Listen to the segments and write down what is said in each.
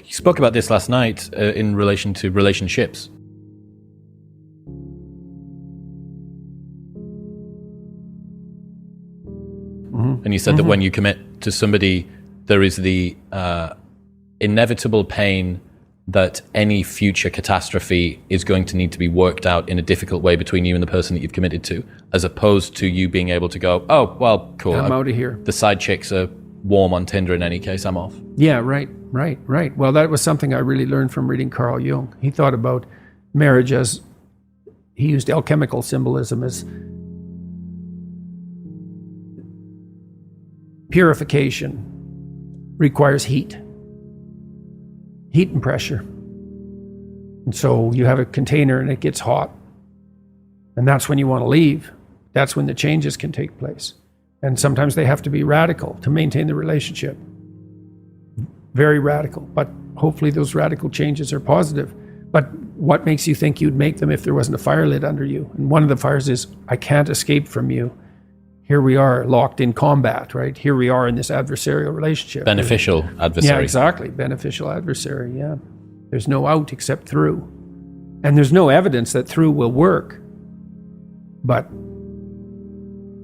You spoke about this last night in relation to relationships. And you said that when you commit to somebody, there is the inevitable pain that any future catastrophe is going to need to be worked out in a difficult way between you and the person that you've committed to, as opposed to you being able to go, oh, well, cool. I'm out of here. The side chicks are warm on Tinder in any case, I'm off. Yeah, right. Well, that was something I really learned from reading Carl Jung. He thought about marriage as, he used alchemical symbolism as purification requires heat and pressure. And so you have a container and it gets hot. And that's when you want to leave. That's when the changes can take place. And sometimes they have to be radical to maintain the relationship. Very radical. But hopefully those radical changes are positive. But what makes you think you'd make them if there wasn't a fire lit under you? And one of the fires is, I can't escape from you. Here we are locked in combat, right? Here we are in this adversarial relationship. Beneficial adversary. Yeah, exactly. Beneficial adversary, yeah. There's no out except through. And there's no evidence that through will work.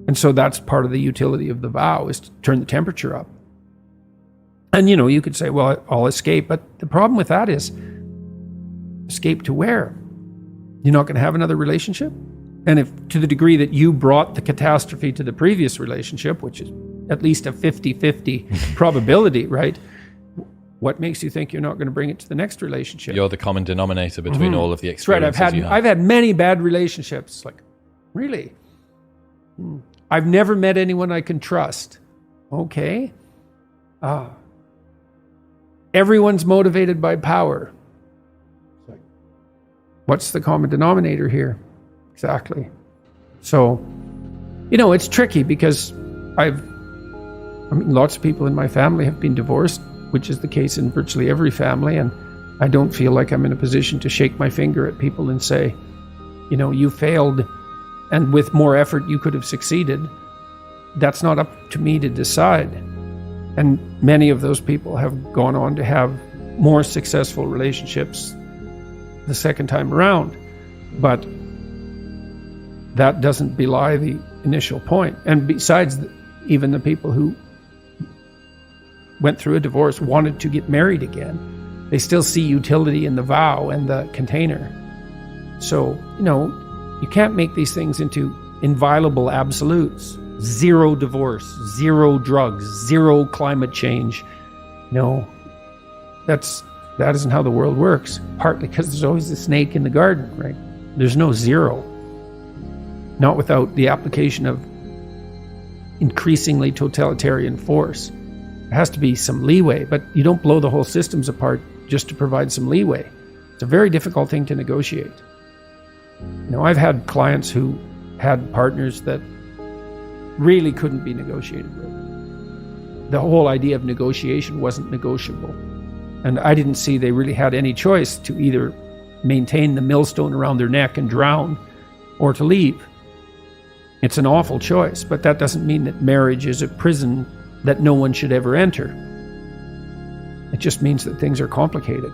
And so that's part of the utility of the vow, is to turn the temperature up. And you could say, well, I'll escape. But the problem with that is, escape to where? You're not going to have another relationship? And if to the degree that you brought the catastrophe to the previous relationship, which is at least a 50-50 probability, right? What makes you think you're not going to bring it to the next relationship? You're the common denominator between all of the experiences. That's right. I've had many bad relationships. Like, really? I've never met anyone I can trust. Okay. Everyone's motivated by power. What's the common denominator here? Exactly. So, it's tricky because lots of people in my family have been divorced, which is the case in virtually every family. And I don't feel like I'm in a position to shake my finger at people and say, you failed and with more effort you could have succeeded. That's not up to me to decide. And many of those people have gone on to have more successful relationships the second time around. But that doesn't belie the initial point. And besides, even the people who went through a divorce wanted to get married again. They still see utility in the vow and the container. So, you can't make these things into inviolable absolutes. 0 divorce, 0 drugs, 0 climate change. That isn't how the world works. Partly because there's always a snake in the garden, right? There's no 0. Not without the application of increasingly totalitarian force. There has to be some leeway, but you don't blow the whole systems apart just to provide some leeway. It's a very difficult thing to negotiate. I've had clients who had partners that really couldn't be negotiated with. The whole idea of negotiation wasn't negotiable. And I didn't see they really had any choice to either maintain the millstone around their neck and drown or to leave. It's an awful choice, but that doesn't mean that marriage is a prison that no one should ever enter. It just means that things are complicated.